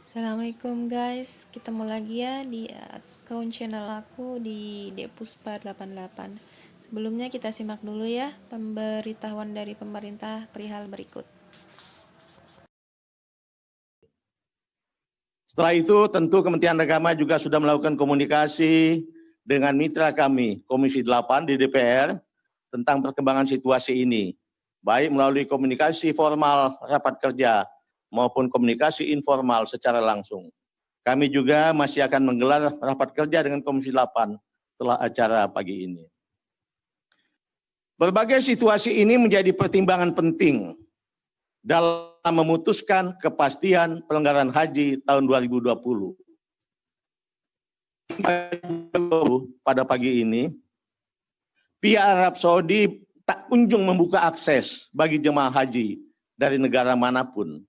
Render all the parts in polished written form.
Assalamualaikum guys, ketemu lagi ya di akun channel aku di Depuspa88. Sebelumnya kita simak dulu ya pemberitahuan dari pemerintah perihal berikut. Setelah itu tentu Kementerian Agama juga sudah melakukan komunikasi dengan mitra kami, Komisi 8 di DPR, tentang perkembangan situasi ini, baik melalui komunikasi formal rapat kerja maupun komunikasi informal secara langsung. Kami juga masih akan menggelar rapat kerja dengan Komisi 8 setelah acara pagi ini. Berbagai situasi ini menjadi pertimbangan penting dalam memutuskan kepastian pelanggaran haji tahun 2020. Pada pagi ini, pihak Arab Saudi tak kunjung membuka akses bagi jemaah haji dari negara manapun.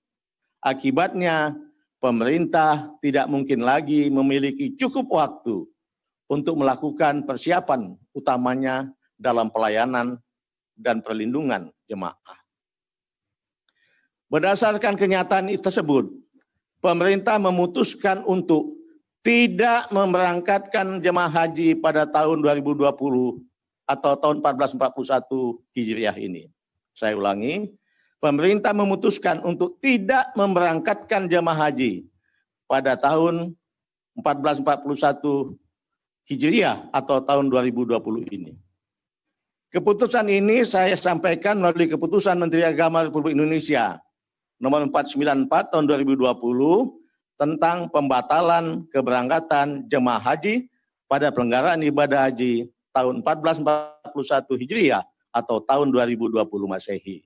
Akibatnya, pemerintah tidak mungkin lagi memiliki cukup waktu untuk melakukan persiapan utamanya dalam pelayanan dan perlindungan jemaah. Berdasarkan kenyataan tersebut, pemerintah memutuskan untuk tidak memberangkatkan jemaah haji pada tahun 2020 atau tahun 1441 Hijriah ini. Saya ulangi, pemerintah memutuskan untuk tidak memberangkatkan jemaah haji pada tahun 1441 Hijriah atau tahun 2020 ini. Keputusan ini saya sampaikan melalui keputusan Menteri Agama Republik Indonesia nomor 494 tahun 2020 tentang pembatalan keberangkatan jemaah haji pada pelanggaran ibadah haji tahun 1441 Hijriah atau tahun 2020 Masehi.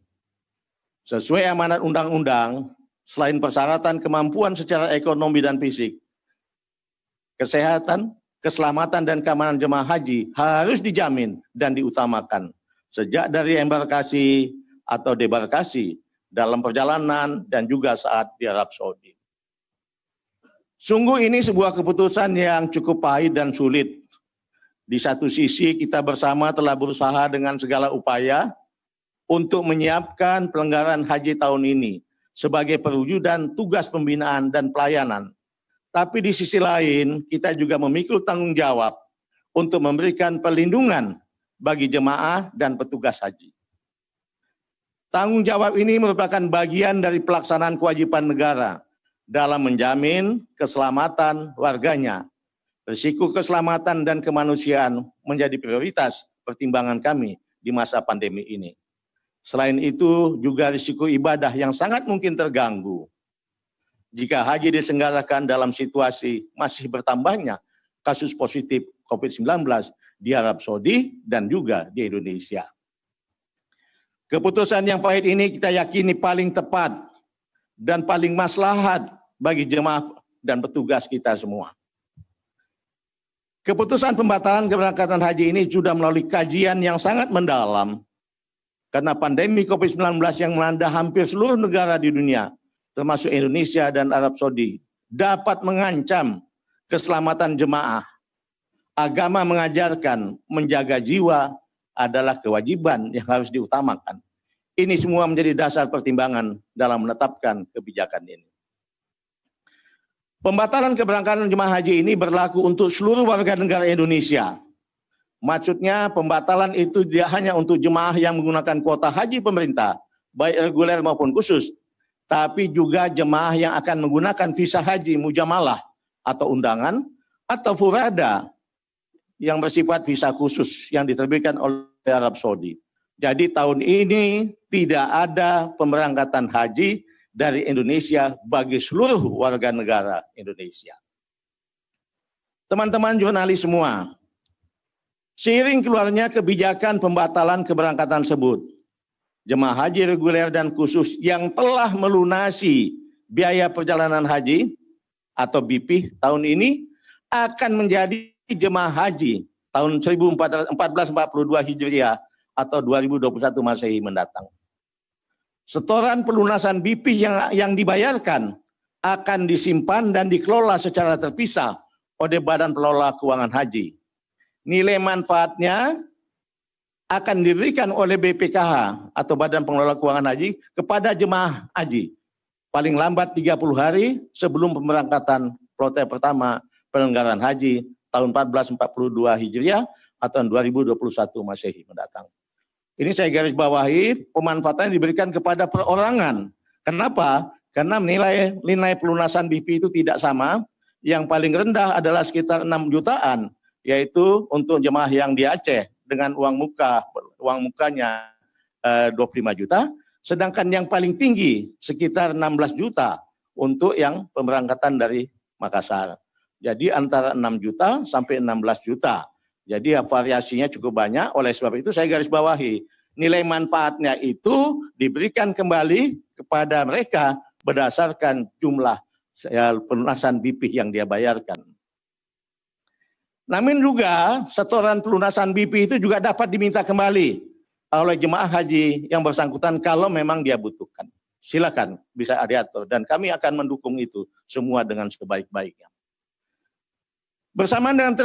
Sesuai amanat undang-undang, selain persyaratan kemampuan secara ekonomi dan fisik, kesehatan, keselamatan dan keamanan jemaah haji harus dijamin dan diutamakan sejak dari embarkasi atau debarkasi, dalam perjalanan dan juga saat di Arab Saudi. Sungguh ini sebuah keputusan yang cukup pahit dan sulit. Di satu sisi kita bersama telah berusaha dengan segala upaya untuk menyiapkan pelanggaran haji tahun ini sebagai perwujudan tugas pembinaan dan pelayanan. Tapi di sisi lain kita juga memikul tanggung jawab untuk memberikan perlindungan bagi jemaah dan petugas haji. Tanggung jawab ini merupakan bagian dari pelaksanaan kewajiban negara dalam menjamin keselamatan warganya. Risiko keselamatan dan kemanusiaan menjadi prioritas pertimbangan kami di masa pandemi ini. Selain itu, juga risiko ibadah yang sangat mungkin terganggu jika haji diselenggarakan dalam situasi masih bertambahnya kasus positif COVID-19 di Arab Saudi dan juga di Indonesia. Keputusan yang pahit ini kita yakini paling tepat dan paling maslahat bagi jemaah dan petugas kita semua. Keputusan pembatalan keberangkatan haji ini sudah melalui kajian yang sangat mendalam karena pandemi COVID-19 yang melanda hampir seluruh negara di dunia, termasuk Indonesia dan Arab Saudi, dapat mengancam keselamatan jemaah. Agama mengajarkan menjaga jiwa adalah kewajiban yang harus diutamakan. Ini semua menjadi dasar pertimbangan dalam menetapkan kebijakan ini. Pembatalan keberangkatan jemaah haji ini berlaku untuk seluruh warga negara Indonesia. Maksudnya pembatalan itu tidak hanya untuk jemaah yang menggunakan kuota haji pemerintah, baik reguler maupun khusus, tapi juga jemaah yang akan menggunakan visa haji mujamalah atau undangan, atau furada yang bersifat visa khusus yang diterbitkan oleh Arab Saudi. Jadi tahun ini tidak ada pemberangkatan haji dari Indonesia bagi seluruh warga negara Indonesia. Teman-teman jurnalis semua, seiring keluarnya kebijakan pembatalan keberangkatan tersebut, jemaah haji reguler dan khusus yang telah melunasi biaya perjalanan haji atau BP tahun ini akan menjadi jemaah haji tahun 1442 Hijriah atau 2021 Masehi mendatang. Setoran pelunasan BP yang dibayarkan akan disimpan dan dikelola secara terpisah oleh Badan Pengelola Keuangan Haji. Nilai manfaatnya akan diberikan oleh BPKH atau Badan Pengelola Keuangan Haji kepada jemaah haji paling lambat 30 hari sebelum pemberangkatan kloter pertama penyelenggaraan haji tahun 1442 Hijriah atau 2021 Masehi mendatang. Ini saya garis bawahi, pemanfaatannya diberikan kepada perorangan. Kenapa? Karena nilai pelunasan BP itu tidak sama. Yang paling rendah adalah sekitar 6 jutaan, yaitu untuk jemaah yang di Aceh dengan uang mukanya 25 juta, sedangkan yang paling tinggi sekitar 16 juta untuk yang pemberangkatan dari Makassar. Jadi antara 6 juta sampai 16 juta. Jadi variasinya cukup banyak, oleh sebab itu saya garis bawahi, nilai manfaatnya itu diberikan kembali kepada mereka berdasarkan jumlah pelunasan BP yang dia bayarkan. Namun juga setoran pelunasan BP itu juga dapat diminta kembali oleh jemaah haji yang bersangkutan kalau memang dia butuhkan. Silakan bisa diatur dan kami akan mendukung itu semua dengan sebaik-baiknya. Bersamaan dengan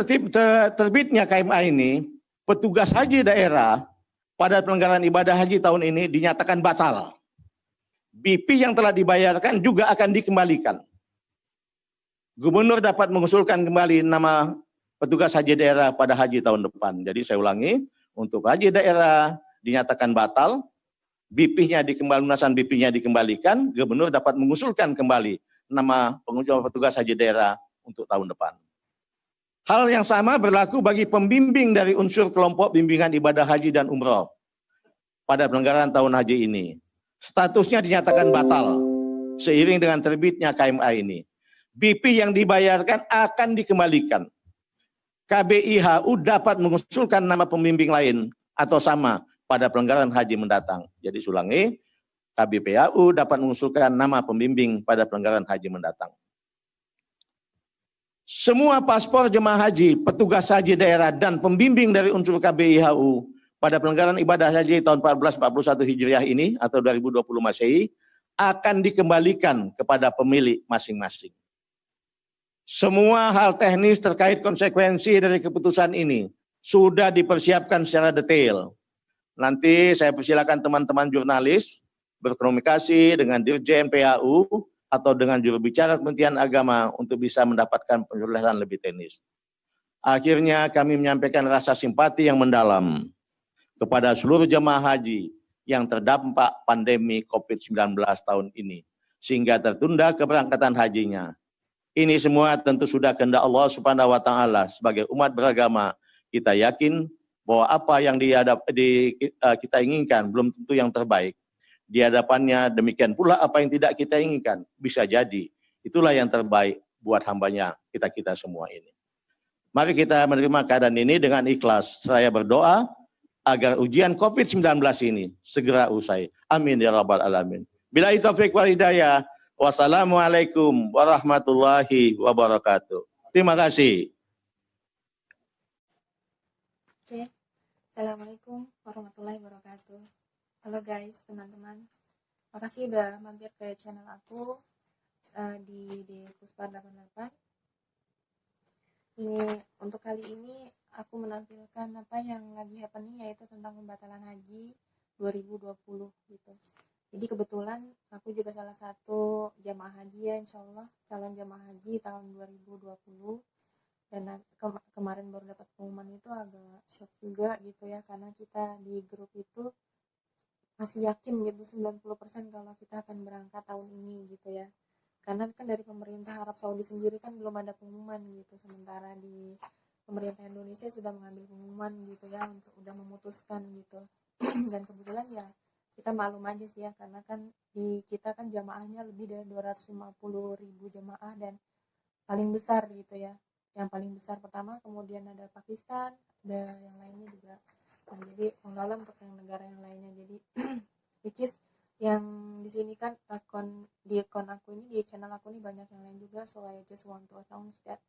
terbitnya KMA ini, petugas haji daerah pada penyelenggaraan ibadah haji tahun ini dinyatakan batal. BP yang telah dibayarkan juga akan dikembalikan. Gubernur dapat mengusulkan kembali nama petugas haji daerah pada haji tahun depan. Jadi saya ulangi, untuk haji daerah dinyatakan batal, BP-nya lunasan BP-nya dikembalikan, gubernur dapat mengusulkan kembali nama petugas haji daerah untuk tahun depan. Hal yang sama berlaku bagi pembimbing dari unsur kelompok bimbingan ibadah haji dan umroh pada penyelenggaraan tahun haji ini. Statusnya dinyatakan batal seiring dengan terbitnya KMA ini. BP yang dibayarkan akan dikembalikan. KBIHU dapat mengusulkan nama pembimbing lain atau sama pada penyelenggaraan haji mendatang. Jadi ulangi, KBPAU dapat mengusulkan nama pembimbing pada penyelenggaraan haji mendatang. Semua paspor jemaah haji, petugas haji daerah, dan pembimbing dari unsur KBIHU pada penyelenggaraan ibadah haji tahun 1441 Hijriah ini atau 2020 Masehi akan dikembalikan kepada pemilik masing-masing. Semua hal teknis terkait konsekuensi dari keputusan ini sudah dipersiapkan secara detail. Nanti saya persilakan teman-teman jurnalis berkomunikasi dengan Dirjen PAU atau dengan juru bicara Kementerian Agama untuk bisa mendapatkan penjelasan lebih teknis. Akhirnya kami menyampaikan rasa simpati yang mendalam kepada seluruh jemaah haji yang terdampak pandemi COVID-19 tahun ini, sehingga tertunda keberangkatan hajinya. Ini semua tentu sudah kehendak Allah Subhanahu wa Ta'ala. Sebagai umat beragama, kita yakin bahwa apa yang kita inginkan belum tentu yang terbaik. Di hadapannya demikian pula apa yang tidak kita inginkan bisa jadi itulah yang terbaik buat hambanya kita semua ini. Mari kita menerima keadaan ini dengan ikhlas. Saya berdoa agar ujian COVID-19 ini segera usai. Amin ya rabbal alamin. Billahi taufiq wal hidayah. Wassalamualaikum warahmatullahi wabarakatuh. Terima kasih. Oke. Assalamualaikum warahmatullahi wabarakatuh. Halo guys, teman-teman. Makasih udah mampir ke channel aku di Puspa 88. Ini untuk kali ini aku menampilkan apa yang lagi happening, yaitu tentang pembatalan haji 2020 gitu. Jadi kebetulan aku juga salah satu jamaah haji ya, insyaallah calon jamaah haji tahun 2020. Dan kemarin baru dapat pengumuman itu agak shock juga gitu ya, karena kita di grup itu masih yakin gitu 90% kalau kita akan berangkat tahun ini gitu ya. Karena kan dari pemerintah Arab Saudi sendiri kan belum ada pengumuman gitu, sementara di pemerintah Indonesia sudah mengambil pengumuman gitu ya, untuk udah memutuskan gitu. Dan kebetulan ya kita maklum aja sih ya, karena kan di kita kan jamaahnya lebih dari 250.000 jamaah dan paling besar gitu ya. Yang paling besar pertama, kemudian ada Pakistan, ada yang lainnya juga. Nah, jadi pengelola untuk yang negara yang lainnya. Jadi which is yang di sini kan di akun aku ini, di channel aku ini banyak yang lain juga, so I just want to announce that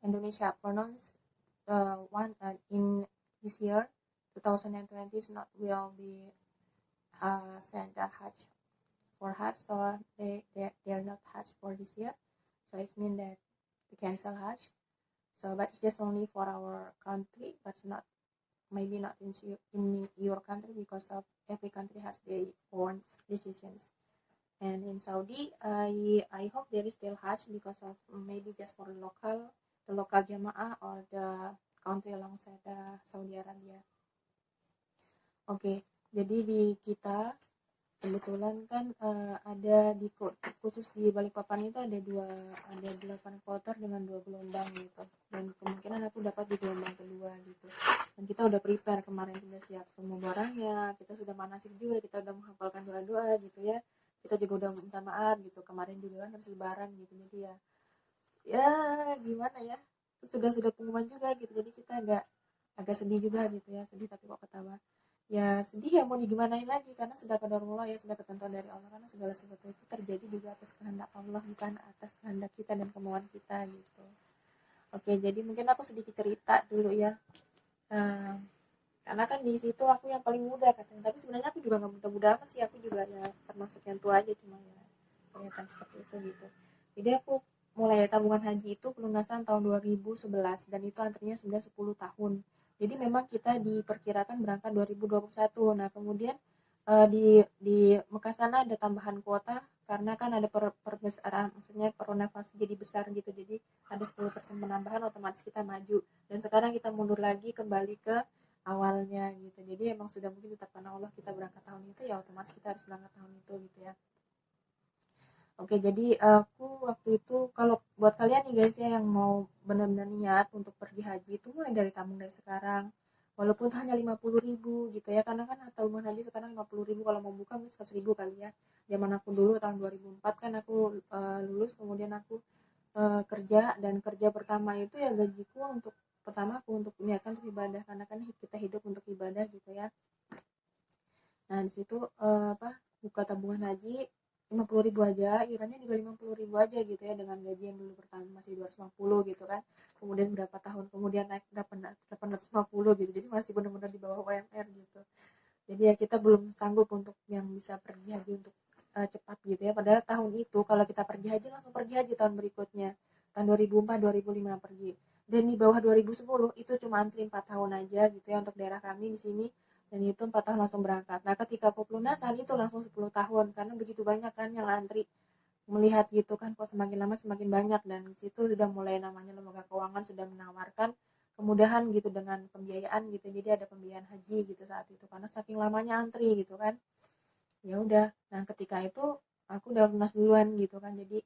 Indonesia pronounce in this year 2020 is not will be send a Hajj for Hajj, so they are not Hajj for this year, so it means that we cancel Hajj. So but it's just only for our country, but not maybe not in your country, because of every country has their own decisions. And in Saudi, I hope there is still Hajj because of maybe just for the local jamaah or the country alongside Saudi Arabia. Oke, jadi di kita kebetulan kan ada khusus di Balikpapan itu ada 8 kloter dengan 2 gelombang gitu, dan kemungkinan aku dapat di gelombang kedua gitu. Dan kita udah prepare kemarin, sudah siap semua barangnya, kita sudah manasik juga, kita udah menghafalkan doa-doa gitu ya, kita juga udah minta maaf gitu, kemarin juga kan harus lebaran gitu, jadi ya gimana ya, sudah pengumuman juga gitu, jadi kita agak sedih juga gitu ya, sedih tapi kok ketawa. Ya sedih ya, mau digimanain lagi, karena sudah qadarullah ya, sudah ketentuan dari Allah, karena segala sesuatu itu terjadi juga atas kehendak Allah, bukan atas kehendak kita dan kemauan kita gitu. Oke, jadi mungkin aku sedikit cerita dulu ya. Karena kan di situ aku yang paling muda katanya, tapi sebenarnya aku juga nggak muda-muda amat sih, aku juga ya termasuk yang tua aja, cuma ya kelihatan seperti itu gitu. Jadi aku mulai tabungan haji itu pelunasan tahun 2011, dan itu antrinya sudah 10 tahun. Jadi memang kita diperkirakan berangkat 2021. Nah, kemudian di Mekah sana ada tambahan kuota karena kan ada perbesaran, maksudnya peronafas jadi besar gitu. Jadi ada 10% penambahan, otomatis kita maju. Dan sekarang kita mundur lagi kembali ke awalnya gitu. Jadi emang sudah mungkin ditetapkan Allah kita berangkat tahun itu, ya otomatis kita harus berangkat tahun itu gitu ya. Oke, jadi aku waktu itu, kalau buat kalian nih guys ya yang mau benar-benar niat untuk pergi haji, itu mulai dari tabung dari sekarang. Walaupun hanya 50.000 gitu ya, karena kan tabungan haji sekarang 50.000, kalau mau buka mungkin 100.000 kali ya. Zaman aku dulu tahun 2004 kan aku lulus, kemudian aku kerja, dan kerja pertama itu ya gajiku untuk pertama aku untuk niatkan untuk ibadah, karena kan kita hidup untuk ibadah gitu ya. Nah di situ buka tabungan haji 50.000 aja, iurannya juga 50.000 aja gitu ya, dengan gaji yang dulu pertama masih 250 gitu kan, kemudian berapa tahun kemudian naik 850 gitu, jadi masih benar-benar di bawah UMR gitu. Jadi ya kita belum sanggup untuk yang bisa pergi haji untuk cepat gitu ya, padahal tahun itu kalau kita pergi haji langsung pergi haji tahun berikutnya, tahun 2004 2005 pergi. Dan di bawah 2010 itu cuma antri 4 tahun aja gitu ya untuk daerah kami di sini, dan itu 4 tahun langsung berangkat. Nah ketika aku pelunasan itu langsung 10 tahun, karena begitu banyak kan yang antri, melihat gitu kan kok semakin lama semakin banyak, dan di situ sudah mulai namanya lembaga keuangan sudah menawarkan kemudahan gitu dengan pembiayaan gitu, jadi ada pembiayaan haji gitu saat itu, karena saking lamanya antri gitu kan. Ya udah, nah ketika itu aku udah lunas duluan gitu kan, jadi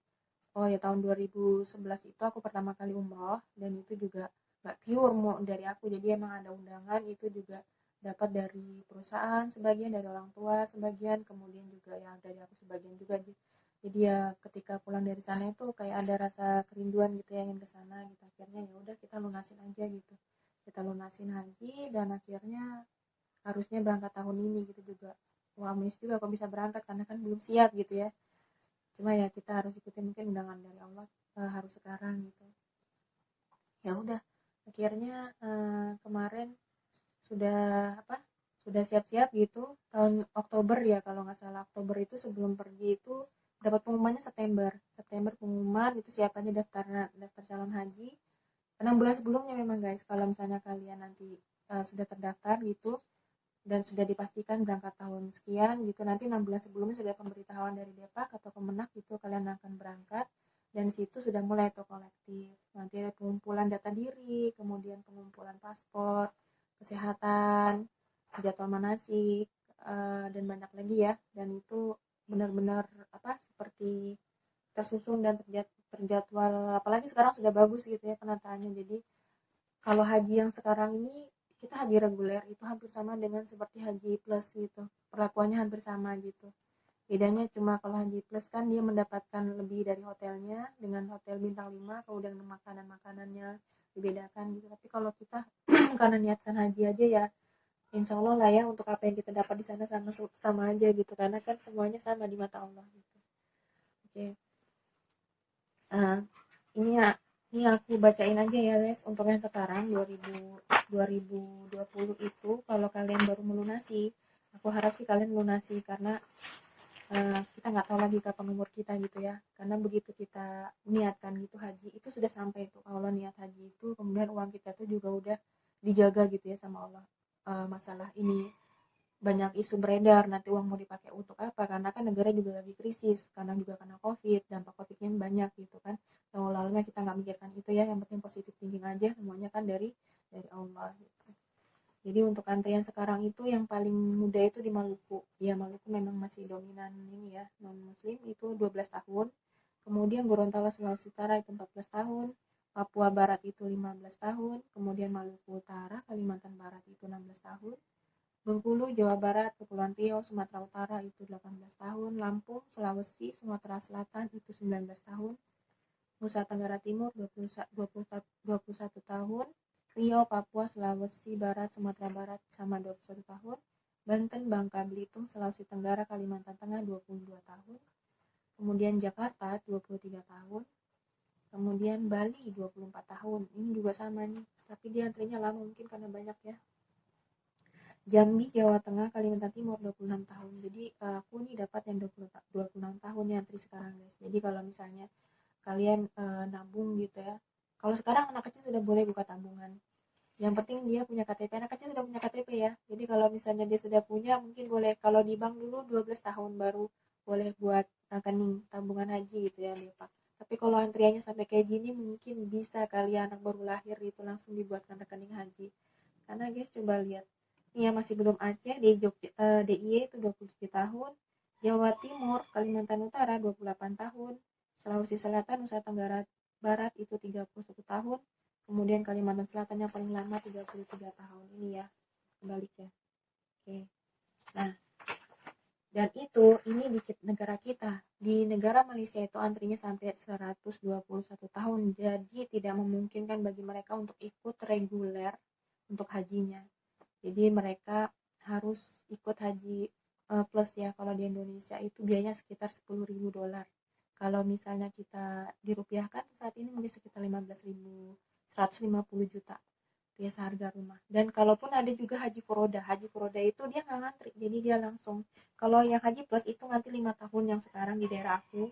oh ya tahun 2011 itu aku pertama kali umroh, dan itu juga gak pure mau dari aku, jadi emang ada undangan, itu juga dapat dari perusahaan sebagian, dari orang tua sebagian, kemudian juga ya dari aku sebagian juga. Jadi ya ketika pulang dari sana itu kayak ada rasa kerinduan gitu ya, ingin ke sana gitu. Akhirnya ya udah kita lunasin aja gitu, kita lunasin haji, dan akhirnya harusnya berangkat tahun ini gitu juga. Wah miss juga kok bisa berangkat, karena kan belum siap gitu ya, cuma ya kita harus ikutin mungkin undangan dari Allah, harus sekarang gitu. Ya udah, akhirnya kemarin sudah sudah siap-siap gitu, tahun Oktober ya kalau nggak salah, Oktober itu sebelum pergi itu dapat pengumumannya September pengumuman itu, siapanya daftar calon haji 6 bulan sebelumnya memang guys, kalau misalnya kalian nanti sudah terdaftar gitu dan sudah dipastikan berangkat tahun sekian gitu, nanti 6 bulan sebelumnya sudah pemberitahuan dari Depak atau Kemenak gitu kalian akan berangkat, dan situ sudah mulai tuh kolektif, nanti ada pengumpulan data diri, kemudian pengumpulan paspor, kesehatan, jadwal manasik, dan banyak lagi ya, dan itu benar-benar seperti tersusun dan terjadwal, apalagi sekarang sudah bagus gitu ya penataannya. Jadi kalau haji yang sekarang ini, kita haji reguler itu hampir sama dengan seperti haji plus gitu, perlakuannya hampir sama gitu. Bedanya cuma kalau haji plus kan dia mendapatkan lebih dari hotelnya dengan hotel bintang 5, kemudian makanan-makanannya dibedakan gitu. Tapi kalau kita karena niatkan haji aja ya, insya Allah lah ya, untuk apa yang kita dapat di sana sama sama aja gitu, karena kan semuanya sama di mata Allah gitu. Oke. Ini ya, ini aku bacain aja ya guys, untuk yang sekarang 2020 itu, kalau kalian baru melunasi, aku harap sih kalian melunasi, karena kita nggak tahu lagi kapan umur kita gitu ya, karena begitu kita niatkan gitu haji itu sudah sampai tuh, kalau niat haji itu kemudian uang kita tuh juga udah dijaga gitu ya sama Allah. Masalah ini banyak isu beredar nanti uang mau dipakai untuk apa, karena kan negara juga lagi krisis karena juga kena covid, dampak covidnya banyak gitu kan. Lalu kita nggak mikirkan itu ya, yang penting positif thinking aja, semuanya kan dari Allah gitu. Jadi untuk antrian sekarang itu yang paling muda itu di Maluku. Ya Maluku memang masih dominan ini ya, non muslim itu 12 tahun. Kemudian Gorontalo Sulawesi Utara itu 14 tahun. Papua Barat itu 15 tahun. Kemudian Maluku Utara, Kalimantan Barat itu 16 tahun. Bengkulu, Jawa Barat, Kepulauan Riau, Sumatera Utara itu 18 tahun. Lampung, Sulawesi, Sumatera Selatan itu 19 tahun. Nusa Tenggara Timur 21 tahun. Riau, Papua, Sulawesi Barat, Sumatera Barat sama 21 tahun. Banten, Bangka Belitung, Sulawesi Tenggara, Kalimantan Tengah 22 tahun. Kemudian Jakarta 23 tahun. Kemudian Bali 24 tahun. Ini juga sama nih, tapi dia antrinya lama mungkin karena banyak ya. Jambi, Jawa Tengah, Kalimantan Timur 26 tahun. Jadi aku nih dapat yang 26 tahun yang antri sekarang guys. Jadi kalau misalnya kalian nabung gitu ya. Kalau sekarang anak kecil sudah boleh buka tabungan. Yang penting dia punya KTP. Anak kecil sudah punya KTP ya. Jadi kalau misalnya dia sudah punya mungkin boleh, kalau di bank dulu 12 tahun baru boleh buat rekening tabungan haji gitu ya Pak. Tapi kalau antriannya sampai kayak gini mungkin bisa kalian anak baru lahir itu langsung dibuatkan rekening haji. Karena guys coba lihat. Ini ya masih belum Aceh, di Jogja, DIY itu 27 tahun. Jawa Timur, Kalimantan Utara 28 tahun. Sulawesi Selatan, Nusa Tenggara Barat itu 31 tahun. Kemudian Kalimantan Selatan yang paling lama 33 tahun. Ini ya, kebalik ya. Oke. Nah, dan itu ini di negara kita. Di negara Malaysia itu antrinya sampai 121 tahun. Jadi tidak memungkinkan bagi mereka untuk ikut reguler untuk hajinya. Jadi mereka harus ikut haji plus ya. Kalau di Indonesia itu biayanya sekitar $10.000. Kalau misalnya kita dirupiahkan saat ini mungkin sekitar 15.000, 150 juta ya seharga rumah. Dan kalaupun ada juga haji furoda. Haji furoda itu dia nggak ngantri, jadi dia langsung. Kalau yang haji plus itu nanti 5 tahun, yang sekarang di daerah aku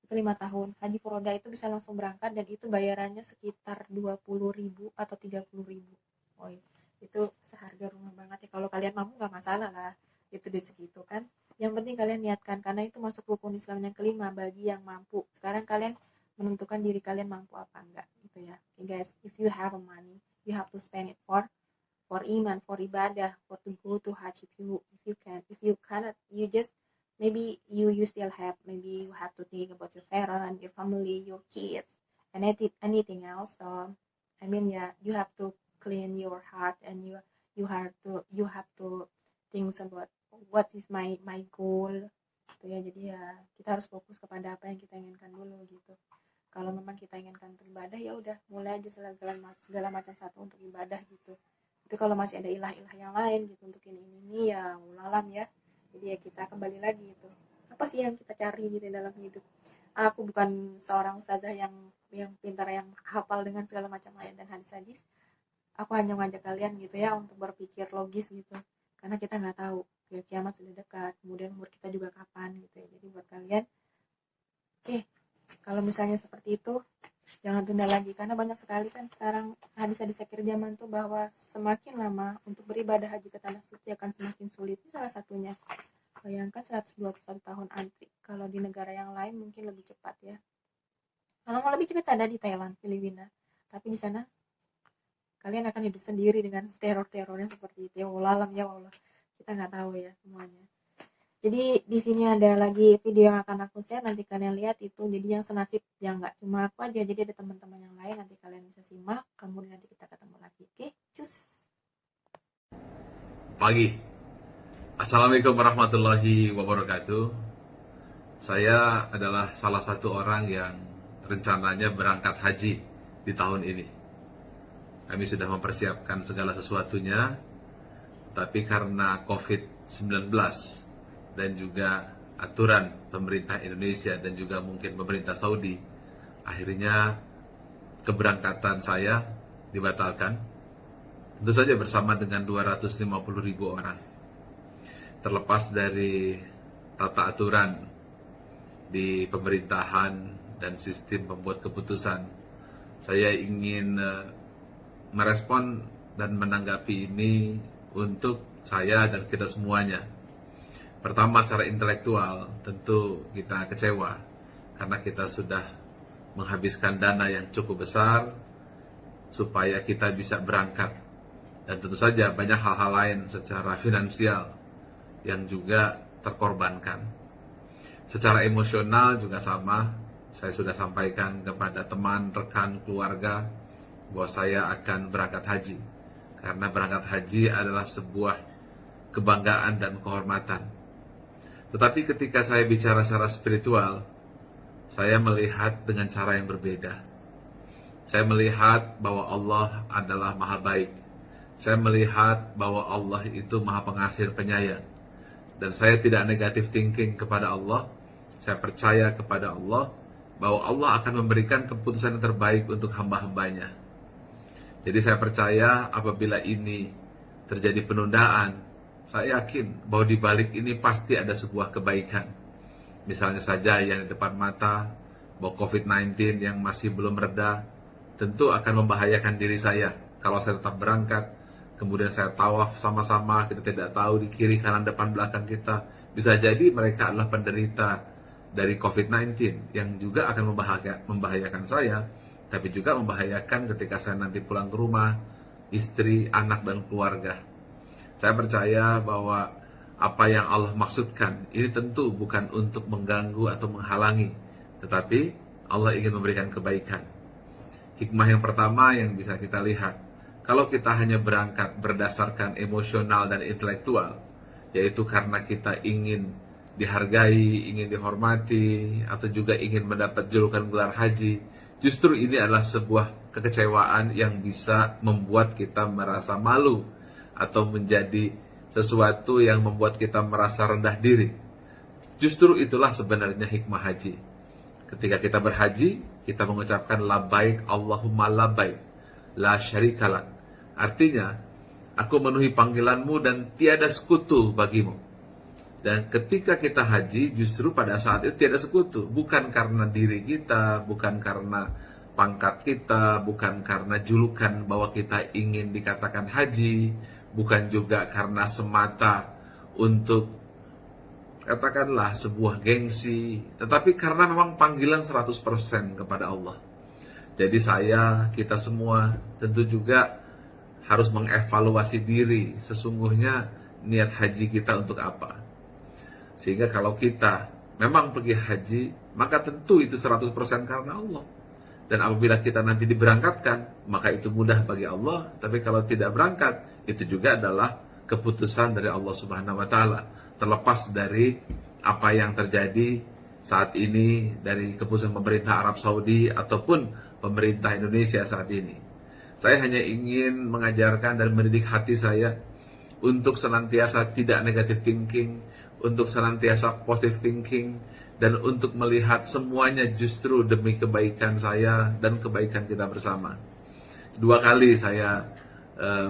itu 5 tahun. Haji furoda itu bisa langsung berangkat dan itu bayarannya sekitar 20.000 atau 30.000. Oh iya, itu seharga rumah banget ya. Kalau kalian mampu nggak masalah lah, itu di segitu kan. Yang penting kalian niatkan, karena itu masuk rukun Islam yang kelima bagi yang mampu. Sekarang kalian menentukan diri kalian mampu apa enggak gitu ya. Okay guys, if you have money you have to spend it for iman, for ibadah, for to go to Hajj. If you cannot, you just maybe you still have, maybe you have to think about your parents, your family, your kids, and anything else. So I mean yeah, you have to clean your heart, and you have to think about what is my goal gitu ya. Jadi ya kita harus fokus kepada apa yang kita inginkan dulu gitu. Kalau memang kita inginkan untuk ibadah ya udah mulai aja segala macam satu untuk ibadah gitu. Tapi kalau masih ada ilah-ilah yang lain gitu untuk ini ya ulalam ya. Jadi ya kita kembali lagi gitu. Apa sih yang kita cari gitu dalam hidup? Aku bukan seorang ustazah yang pintar, yang hafal dengan segala macam ayat dan hadis-hadis. Aku hanya mengajak kalian gitu ya untuk berpikir logis gitu. Karena kita nggak tahu kiamat sudah dekat, kemudian umur kita juga kapan gitu ya. Jadi buat kalian, oke, kalau misalnya seperti itu jangan tunda lagi, karena banyak sekali kan sekarang hadis-hadis akhir zaman tuh bahwa semakin lama untuk beribadah haji ke tanah suci akan semakin sulit. Ini salah satunya. Bayangkan 121 tahun antri. Kalau di negara yang lain mungkin lebih cepat ya. Kalau mau lebih cepat ada di Thailand, Filipina. Tapi di sana kalian akan hidup sendiri dengan teror-terornya seperti itu. Ya Allah, ya Allah. Kita nggak tahu ya semuanya. Jadi di sini ada lagi video yang akan aku share, nanti kalian lihat itu. Jadi yang senasib, yang nggak cuma aku aja, jadi ada teman-teman yang lain, nanti kalian bisa simak. Kemudian nanti kita ketemu lagi. Oke, cus. Pagi. Assalamualaikum warahmatullahi wabarakatuh. Saya adalah salah satu orang yang rencananya berangkat haji di tahun ini. Kami sudah mempersiapkan segala sesuatunya, tapi karena COVID-19 dan juga aturan pemerintah Indonesia dan juga mungkin pemerintah Saudi, akhirnya keberangkatan saya dibatalkan. Tentu saja bersama dengan 250.000 orang. Terlepas dari tata aturan di pemerintahan dan sistem pembuat keputusan, saya ingin merespon dan menanggapi ini untuk saya dan kita semuanya. Pertama, secara intelektual tentu kita kecewa karena kita sudah menghabiskan dana yang cukup besar supaya kita bisa berangkat. Dan tentu saja banyak hal-hal lain secara finansial yang juga terkorbankan. Secara emosional juga sama, saya sudah sampaikan kepada teman, rekan, keluarga bahwa saya akan berangkat haji. Karena berangkat haji adalah sebuah kebanggaan dan kehormatan. Tetapi ketika saya bicara secara spiritual, saya melihat dengan cara yang berbeda. Saya melihat bahwa Allah adalah maha baik. Saya melihat bahwa Allah itu maha pengasih penyayang. Dan saya tidak negatif thinking kepada Allah. Saya percaya kepada Allah bahwa Allah akan memberikan keputusan yang terbaik untuk hamba-hambanya. Jadi saya percaya apabila ini terjadi penundaan, saya yakin bahwa di balik ini pasti ada sebuah kebaikan. Misalnya saja yang di depan mata, bahwa COVID-19 yang masih belum reda, tentu akan membahayakan diri saya. Kalau saya tetap berangkat, kemudian saya tawaf sama-sama, kita tidak tahu di kiri, kanan, depan, belakang kita. Bisa jadi mereka adalah penderita dari COVID-19 yang juga akan membahayakan saya, tapi juga membahayakan ketika saya nanti pulang ke rumah, istri, anak, dan keluarga. Saya percaya bahwa apa yang Allah maksudkan ini tentu bukan untuk mengganggu atau menghalangi, tetapi Allah ingin memberikan kebaikan. Hikmah yang pertama yang bisa kita lihat, kalau kita hanya berangkat berdasarkan emosional dan intelektual, yaitu karena kita ingin dihargai, ingin dihormati, atau juga ingin mendapat julukan gelar haji, justru ini adalah sebuah kekecewaan yang bisa membuat kita merasa malu atau menjadi sesuatu yang membuat kita merasa rendah diri. Justru itulah sebenarnya hikmah haji. Ketika kita berhaji, kita mengucapkan labbaik Allahumma labbaik, la syarikalak. Artinya, aku memenuhi panggilanmu dan tiada sekutu bagimu. Dan ketika kita haji, justru pada saat itu tiada sekutu. Bukan karena diri kita, bukan karena pangkat kita, bukan karena julukan bahwa kita ingin dikatakan haji, bukan juga karena semata untuk katakanlah sebuah gengsi, tetapi karena memang panggilan 100% kepada Allah. Jadi kita semua tentu juga harus mengevaluasi diri, sesungguhnya niat haji kita untuk apa. Sehingga kalau kita memang pergi haji, maka tentu itu 100% karena Allah. Dan apabila kita nanti diberangkatkan, maka itu mudah bagi Allah. Tapi kalau tidak berangkat, itu juga adalah keputusan dari Allah Subhanahu wa Ta'ala. Terlepas dari apa yang terjadi saat ini dari keputusan pemerintah Arab Saudi ataupun pemerintah Indonesia saat ini. Saya hanya ingin mengajarkan dan mendidik hati saya untuk senantiasa tidak negative thinking, untuk senantiasa positive thinking, dan untuk melihat semuanya justru demi kebaikan saya dan kebaikan kita bersama. 2 kali saya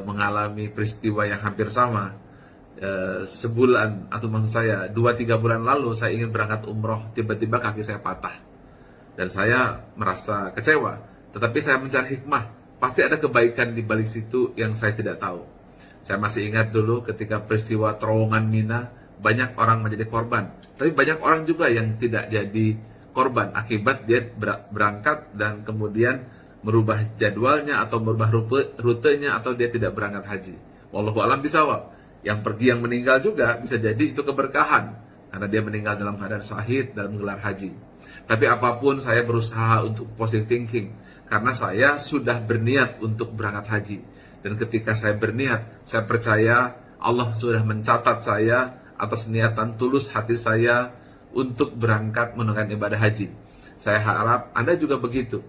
mengalami peristiwa yang hampir sama. Sebulan, atau maksud saya 2-3 bulan lalu saya ingin berangkat umroh, tiba-tiba kaki saya patah. Dan saya merasa kecewa, tetapi saya mencari hikmah. Pasti ada kebaikan di balik situ yang saya tidak tahu. Saya masih ingat dulu ketika peristiwa terowongan Mina, banyak orang menjadi korban, tapi banyak orang juga yang tidak jadi korban akibat dia berangkat dan kemudian merubah jadwalnya atau merubah rutenya atau dia tidak berangkat haji. Wallahu a'lam bishawab. Yang pergi yang meninggal juga bisa jadi itu keberkahan karena dia meninggal dalam keadaan syahid dalam gelar haji. Tapi apapun saya berusaha untuk positive thinking karena saya sudah berniat untuk berangkat haji. Dan ketika saya berniat, saya percaya Allah sudah mencatat saya atas niatan tulus hati saya untuk berangkat menunaikan ibadah haji. Saya harap Anda juga begitu.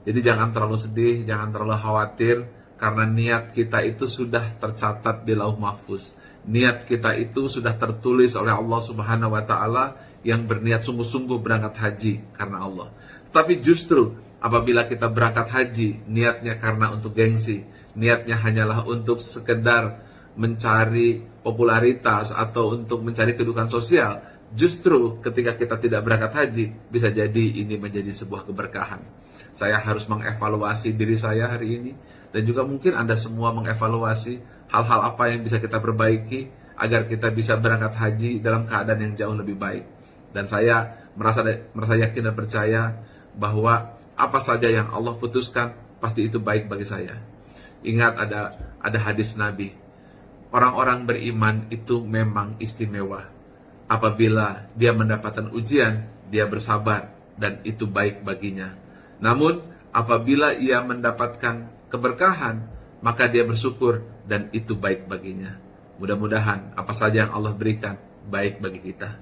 Jadi jangan terlalu sedih, jangan terlalu khawatir, karena niat kita itu sudah tercatat di Lauh Mahfuz. Niat kita itu sudah tertulis oleh Allah Subhanahu wa Ta'ala yang berniat sungguh-sungguh berangkat haji karena Allah. Tapi justru apabila kita berangkat haji, niatnya karena untuk gengsi, niatnya hanyalah untuk sekedar mencari popularitas atau untuk mencari kedudukan sosial, justru ketika kita tidak berangkat haji, bisa jadi ini menjadi sebuah keberkahan. Saya harus mengevaluasi diri saya hari ini, dan juga mungkin Anda semua mengevaluasi hal-hal apa yang bisa kita perbaiki agar kita bisa berangkat haji dalam keadaan yang jauh lebih baik. Dan saya merasa yakin dan percaya bahwa apa saja yang Allah putuskan pasti itu baik bagi saya. Ingat ada hadis Nabi, orang-orang beriman itu memang istimewa. Apabila dia mendapatkan ujian, dia bersabar dan itu baik baginya. Namun apabila ia mendapatkan keberkahan, maka dia bersyukur dan itu baik baginya. Mudah-mudahan apa saja yang Allah berikan baik bagi kita.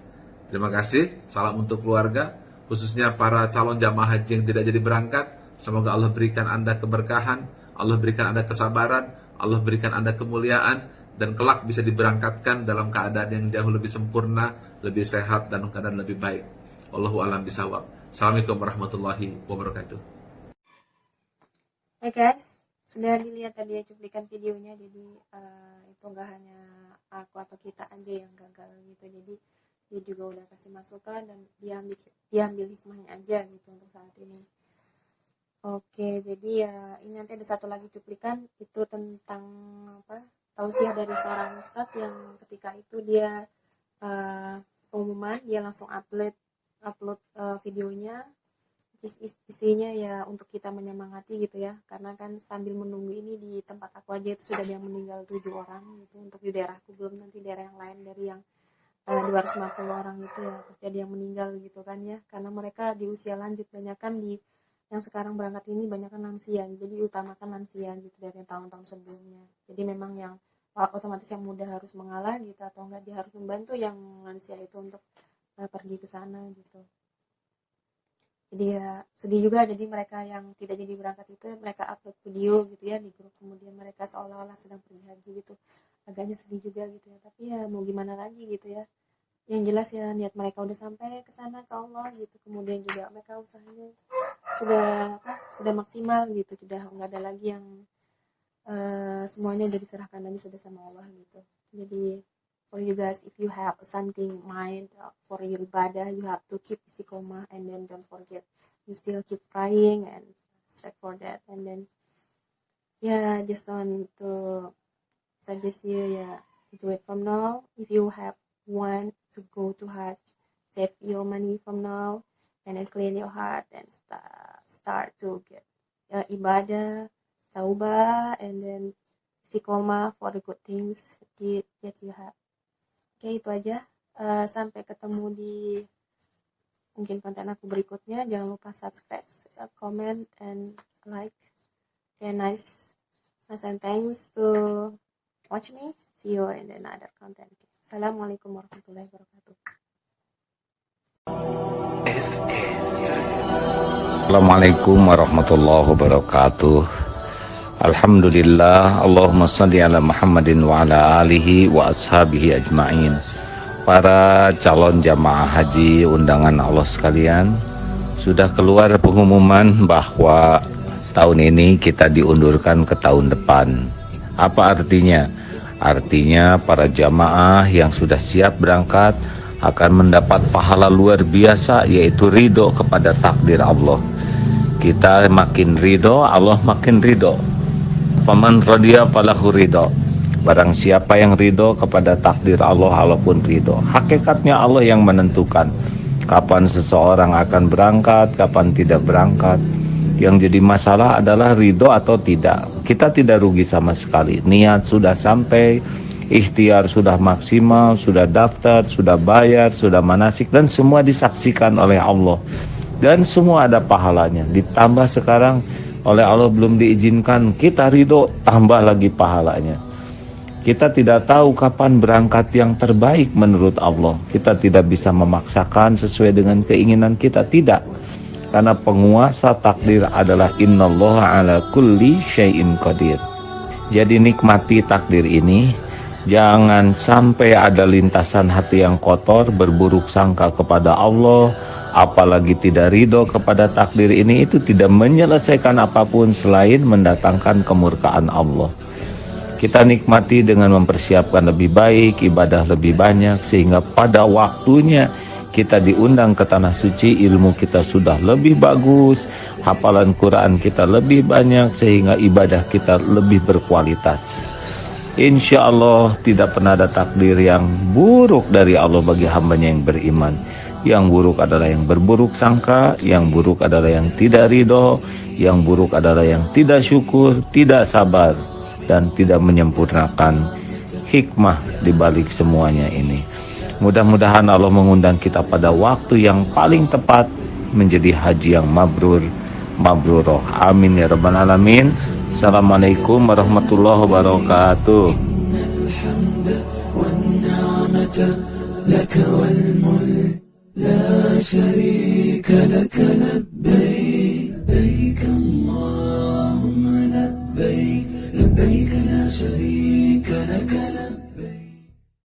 Terima kasih, salam untuk keluarga, khususnya para calon jamaah haji yang tidak jadi berangkat. Semoga Allah berikan Anda keberkahan, Allah berikan Anda kesabaran, Allah berikan Anda kemuliaan, dan kelak bisa diberangkatkan dalam keadaan yang jauh lebih sempurna, lebih sehat, dan keadaan lebih baik. Wallahu a'lam bishawab. Assalamualaikum warahmatullahi wabarakatuh. Hai guys, sudah dilihat tadi ya cuplikan videonya. Jadi itu nggak hanya aku atau kita aja yang gagal gitu. Jadi dia juga udah kasih masukan dan diambil hikmahnya aja gitu untuk saat ini. Oke, jadi ya ini nanti ada satu lagi cuplikan itu tentang tausiah dari seorang ustadz yang ketika itu dia pengumuman dia langsung upload videonya, isinya ya untuk kita menyemangati gitu ya, karena kan sambil menunggu ini di tempat aku aja itu sudah yang meninggal 7 orang gitu, untuk di daerahku, belum nanti daerah yang lain dari yang 250 orang itu ya pasti ada yang meninggal gitu kan ya, karena mereka di usia lanjut, banyak kan di yang sekarang berangkat ini banyak kan lansia, jadi utamakan lansia gitu dari tahun-tahun sebelumnya. Jadi memang yang otomatis yang muda harus mengalah gitu, atau enggak dia harus membantu yang lansia itu untuk pergi ke sana gitu. Jadi ya sedih juga, jadi mereka yang tidak jadi berangkat itu mereka upload video gitu ya di grup, kemudian mereka seolah-olah sedang pergi haji gitu, agaknya sedih juga gitu ya, tapi ya mau gimana lagi gitu ya. Yang jelas ya niat mereka udah sampai ke sana ke Allah gitu, kemudian juga mereka usahanya sudah maksimal gitu, sudah nggak ada lagi yang semuanya udah diserahkan lagi, sudah sama Allah gitu. Jadi for you guys, if you have something mind for your ibadah, you have to keep istiqomah, and then don't forget you still keep praying and strive for that. And then just want to suggest you do it from now. If you want to go to Hajj, save your money from now and then clean your heart and start to get ibadah, taubah, and then istiqomah for the good things that you have. Oke, itu aja. Sampai ketemu di mungkin konten aku berikutnya. Jangan lupa subscribe, comment, and like. Okay, nice and thanks to watch me. See you in another content. Assalamualaikum warahmatullahi wabarakatuh. Assalamualaikum warahmatullahi wabarakatuh. Alhamdulillah, Allahumma salli ala Muhammadin wa ala alihi wa ashabihi ajma'in. Para calon jamaah haji undangan Allah sekalian, sudah keluar pengumuman bahwa tahun ini kita diundurkan ke tahun depan. Apa artinya? Artinya para jamaah yang sudah siap berangkat akan mendapat pahala luar biasa, yaitu ridho kepada takdir Allah. Kita makin ridho, Allah makin ridho. Faman radiya falahu ridho. Barang siapa yang ridho kepada takdir Allah, Allah pun ridho. Hakikatnya Allah yang menentukan kapan seseorang akan berangkat, kapan tidak berangkat. Yang jadi masalah adalah ridho atau tidak. Kita tidak rugi sama sekali. Niat sudah sampai, ikhtiar sudah maksimal, sudah daftar, sudah bayar, sudah manasik, dan semua disaksikan oleh Allah. Dan semua ada pahalanya. Ditambah sekarang oleh Allah belum diizinkan, kita ridho, tambah lagi pahalanya. Kita tidak tahu kapan berangkat yang terbaik menurut Allah. Kita tidak bisa memaksakan sesuai dengan keinginan kita, tidak. Karena penguasa takdir adalah innallaha ala kulli syai'in qadir. Jadi nikmati takdir ini. Jangan sampai ada lintasan hati yang kotor, berburuk sangka kepada Allah, apalagi tidak ridho kepada takdir ini. Itu tidak menyelesaikan apapun selain mendatangkan kemurkaan Allah. Kita nikmati dengan mempersiapkan lebih baik, ibadah lebih banyak, sehingga pada waktunya kita diundang ke tanah suci, ilmu kita sudah lebih bagus, hafalan Quran kita lebih banyak, sehingga ibadah kita lebih berkualitas. Insya Allah tidak pernah ada takdir yang buruk dari Allah bagi hambanya yang beriman. Yang buruk adalah yang berburuk sangka, yang buruk adalah yang tidak ridho, yang buruk adalah yang tidak syukur, tidak sabar, dan tidak menyempurnakan hikmah di balik semuanya ini. Mudah-mudahan Allah mengundang kita pada waktu yang paling tepat menjadi haji yang mabruroh. Amin ya rabbal alamin. Assalamualaikum warahmatullahi wabarakatuh. لك والملك لا شريك لك لبيك